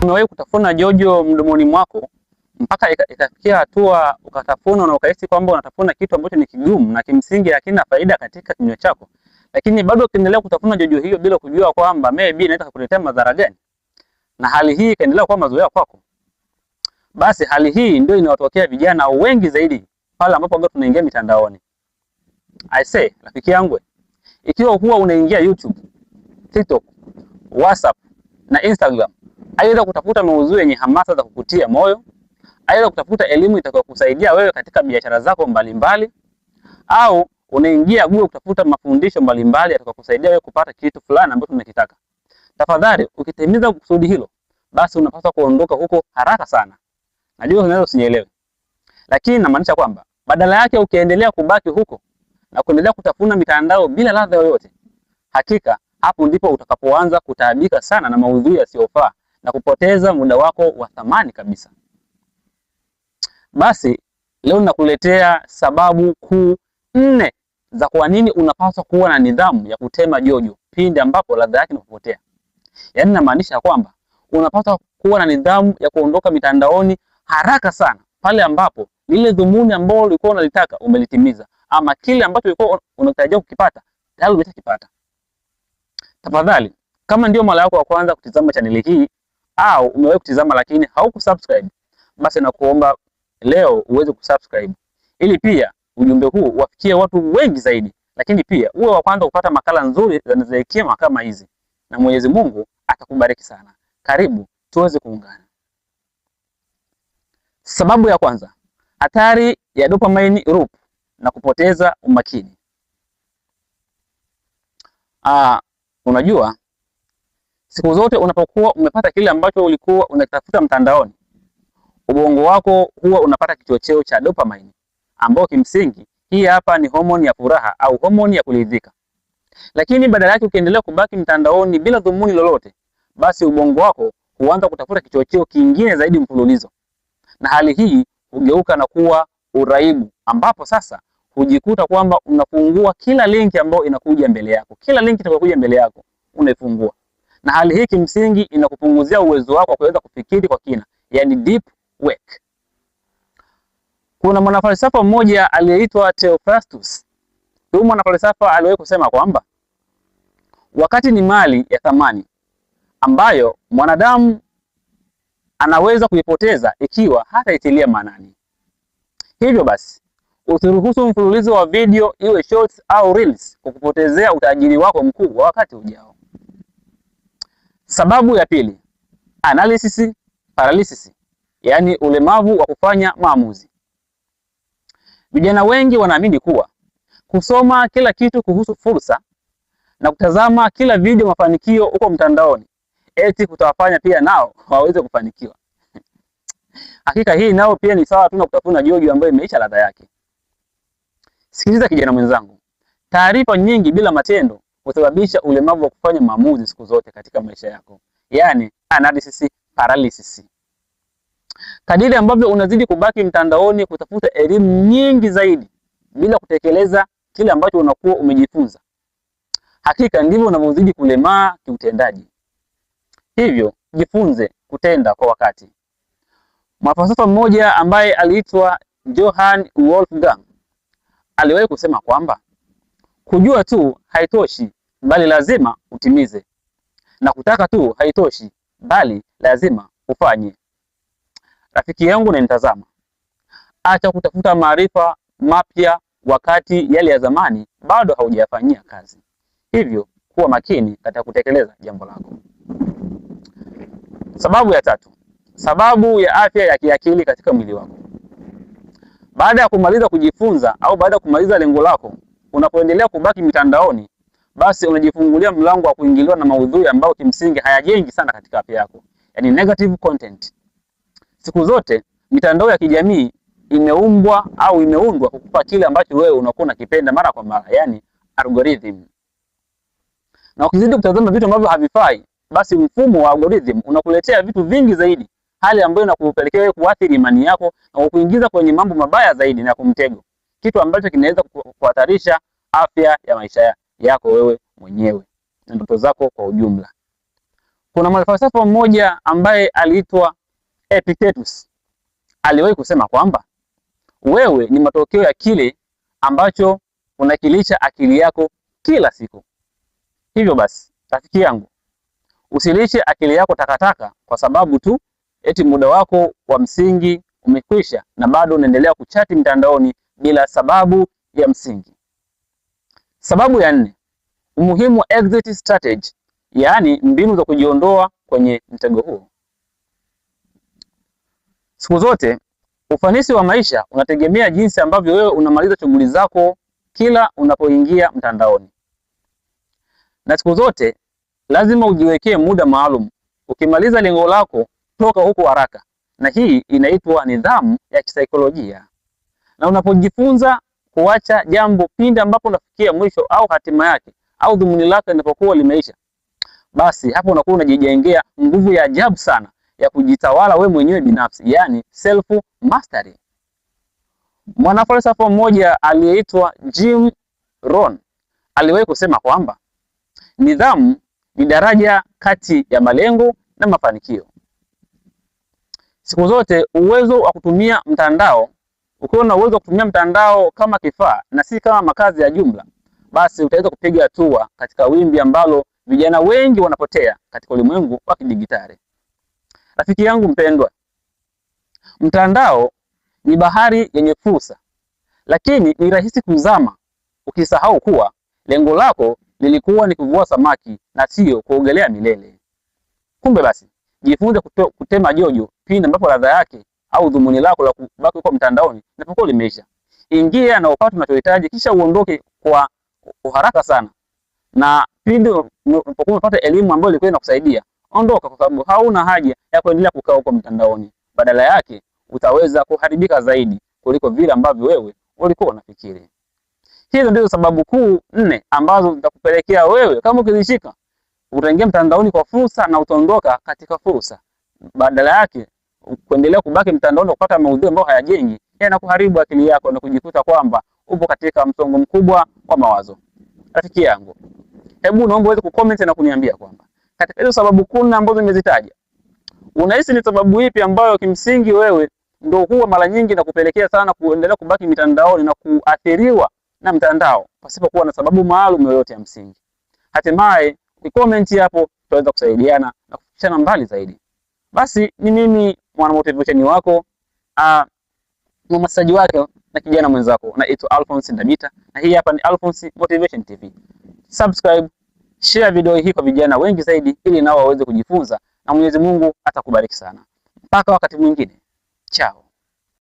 Umewahi kutafuna jojo mdomoni mwako mpaka ikafikia hatua ukatafuna na ukahisi kwamba unatafuna kitu ambacho ni kigumu na kimsingi hakina faida katika kinywa chako, lakini bado ukiendelea kutafuna jojo hiyo bila kujua kwamba maybe inaweza kukuletea madhara gani, na hali hii ikaendelea kuwa mazoea kwako? Basi hali hii ndio inawatokea vijana wengi zaidi pale ambapo tunaingia mitandaoni. I say, rafiki yangu, ikiwa huwa unaingia YouTube, TikTok, WhatsApp na Instagram, aidha kutafuta maudhui yenye hamasa za kukutia moyo, aidha kutafuta elimu itakayokusaidia wewe katika biashara zako mbalimbali, au unaingia Google kutafuta mafundisho mbalimbali yatakayokusaidia wewe kupata kitu fulani ambacho unakitaka, tafadhali ukitimiza kusudi hilo, basi unapaswa kuondoka huko haraka sana. Najua unaweza usinielewe, lakini namaanisha kwamba badala yake ukiendelea kubaki huko na kuendelea kutafuna mitandao bila ladha yoyote, hakika hapo ndipo utakapoanza kutaabika sana na maudhui yasiyofaa na kupoteza muda wako wa thamani kabisa. Basi leo nakuletea sababu kuu 4 za kwa nini unapaswa kuwa na nidhamu ya kutema jojo pindi ambapo ladha yake inapotea. Yaani namaanisha kwamba unapaswa kuwa na nidhamu ya kuondoka mitandaoni haraka sana pale ambapo lile dhumuni ambalo ulikuwa unalitaka umelitimiza, ama kile ambacho ulikuwa unatarajia kukipata tayari umeshakipata. Tafadhali, kama ndio mara yako ya kwanza kutizama chaneli hii au umewahi kutizama lakini haukusubscribe, basi nakuomba leo uweze kusubscribe ili pia ujumbe huu wafikie watu wengi zaidi, lakini pia uwe wa kwanza kupata makala nzuri za hekima kama hizi, na Mwenyezi Mungu atakubariki sana. Karibu tuweze kuungana. Sababu ya kwanza, hatari ya dopamine loop na kupoteza umakini. Unajua, siku zote unapokuwa umepata kile ambacho ulikuwa unatafuta mtandaoni, ubongo wako huwa unapata kichocheo cha dopamine, ambao kimsingi hii hapa ni homoni ya furaha au homoni ya kuridhika. Lakini badala yake ukiendelea kubaki mtandaoni bila dhumuni lolote, basi ubongo wako huanza kutafuta kichocheo kingine zaidi mfululizo, na hali hii hugeuka na kuwa uraibu, ambapo sasa hujikuta kwamba unafungua kila linki ambayo inakuja mbele yako. Kila linki itakayokuja mbele yako unaifungua, na hali hii kimsingi inakupunguzia uwezo wako wa kuweza kufikiri kwa kina, yani deep work. Kuna mwanafalsafa mmoja aliyeitwa Theophrastus. Huyu mwanafalsafa aliwahi kusema kwamba wakati ni mali ya thamani ambayo mwanadamu anaweza kuipoteza ikiwa hataitilia maanani. Hivyo basi, usiruhusu mfululizo wa video, iwe shorts au reels, kukupotezea utajiri wako mkuu wa wakati ujao. Sababu ya pili, analysis paralysis, yani ulemavu wa kufanya maamuzi. Vijana wengi wanaamini kuwa kusoma kila kitu kuhusu fursa na kutazama kila video mafanikio huko mtandaoni eti kutawafanya pia nao waweze kufanikiwa. Hakika hii nao pia ni sawa tu na kutafuna jojo ambayo imeisha ladha yake. Sikiliza kijana mwenzangu, taarifa nyingi bila matendo husababisha ulemavu wa kufanya maamuzi siku zote katika maisha yako, yani analysis paralysis. Kadiri ambavyo unazidi kubaki mtandaoni kutafuta elimu nyingi zaidi bila kutekeleza kile ambacho unakuwa umejifunza, hakika ndivyo unavyozidi kulemaa kiutendaji. Hivyo jifunze kutenda kwa wakati. Mwafalsafa mmoja ambaye aliitwa Johann Wolfgang aliwahi kusema kwamba kujua tu haitoshi, bali lazima utimize, na kutaka tu haitoshi, bali lazima ufanye. Rafiki yangu na nitazama, acha kutafuta maarifa mapya wakati yale ya zamani bado haujayafanyia kazi. Hivyo kuwa makini katika kutekeleza jambo lako. Sababu ya tatu, sababu ya afya ya kiakili katika mwili wako. Baada ya kumaliza kujifunza au baada ya kumaliza lengo lako, unapoendelea kubaki mitandaoni, basi unajifungulia mlango wa kuingiliwa na maudhui ambayo kimsingi hayajengi sana katika afya yako, yani negative content. Siku zote mitandao ya kijamii imeundwa kukupa kile ambacho wewe unakuwa unakipenda mara kwa mara, yani algorithm. Na ukizidi kutazama vitu ambavyo havifai, basi mfumo wa algorithm unakuletea vitu vingi zaidi, hali ambayo inakupelekea wewe kuathiri imani yako na kukuingiza kwenye mambo mabaya zaidi na kumtego, kitu ambacho kinaweza kuhatarisha afya ya maisha yako wewe mwenyewe na ndoto zako kwa ujumla. Kuna mwanafalsafa mmoja ambaye aliitwa Epictetus. Aliwahi kusema kwamba wewe ni matokeo ya kile ambacho unakilisha akili yako kila siku. Hivyo basi, rafiki yangu, usilishe akili yako takataka kwa sababu tu eti muda wako wa msingi umekwisha na bado unaendelea kuchati mtandaoni bila sababu ya msingi. Sababu ya 4, umuhimu wa exit strategy, yaani mbinu za kujiondoa kwenye mtego huo. Siku zote ufanisi wa maisha unategemea jinsi ambavyo wewe unamaliza shughuli zako kila unapoingia mtandaoni. Na siku zote lazima ujiwekee muda maalum. Ukimaliza lengo lako, toka huko haraka. Na hii inaitwa nidhamu ya kisaikolojia. Na unapojifunza kuacha jambo pindi ambapo unafikia mwisho au hatima yake au dhumuni lako linapokuwa limeisha, basi hapo unakuwa unajijengea nguvu ya ajabu sana ya kujitawala we mwenyewe binafsi, yani self mastery. Mwanafalsafa mmoja aliyeitwa Jim Rohn aliwahi kusema kwamba nidhamu ni daraja kati ya malengo na mafanikio. Siku zote uwezo wa kutumia mtandao, ukiwa na uwezo wa kutumia mtandao kama kifaa na si kama makazi ya jumla, basi utaweza kupiga hatua katika wimbi ambalo vijana wengi wanapotea katika ulimwengu wa kidijitali. Rafiki yangu mpendwa, mtandao ni bahari yenye fursa, lakini ni rahisi kuzama ukisahau kuwa lengo lako lilikuwa ni kuvua samaki na sio kuogelea milele. Kumbe basi, jifunze kutema jojo pindi ambapo ladha yake au dhumuni lako la kubaki kwa mtandaoni linapokuwa limeisha. Ingia na upate unachohitaji kisha uondoke kwa haraka sana. Na pindi unapokuwa umepata elimu ambayo ilikuwa inakusaidia, ondoka, kwa sababu hauna haja ya kuendelea kukaa huko mtandaoni. Badala yake utaweza kuharibika zaidi kuliko vile ambavyo wewe ulikuwa unafikiri. Hizo ndizo sababu kuu 4 ambazo zitakupelekea wewe, kama ukizishika, utaingia mtandaoni kwa fursa na utaondoka katika fursa. Badala yake kuendelea kubaki mtandaoni kupata maudhui ambayo hayajengi, yanakuharibu akili yako na kujikuta kwamba upo katika msongo mkubwa wa mawazo. Rafiki yangu, hebu naomba uweze kucomment na kuniambia kwamba katika hizo sababu kuu ambazo nimezitaja, unahisi ni sababu ipi ambayo kimsingi wewe ndio huwa mara nyingi na kupelekea sana kuendelea kubaki mitandaoni na kuathiriwa na mtandao pasipo kuwa na sababu maalum yoyote ya msingi? Hatimaye comment hapo tutaweza kusaidiana na kufikishana mbali zaidi. Basi ni mimi mwana motivation wako, mhamasishaji wake na kijana mwenzako, naitwa Alphonse Ndamita, na hii hapa ni Alphonse Motivation TV. Subscribe, share video hii kwa vijana wengi zaidi ili nao waweze kujifunza, na Mwenyezi Mungu atakubariki sana. Mpaka wakati mwingine. Ciao.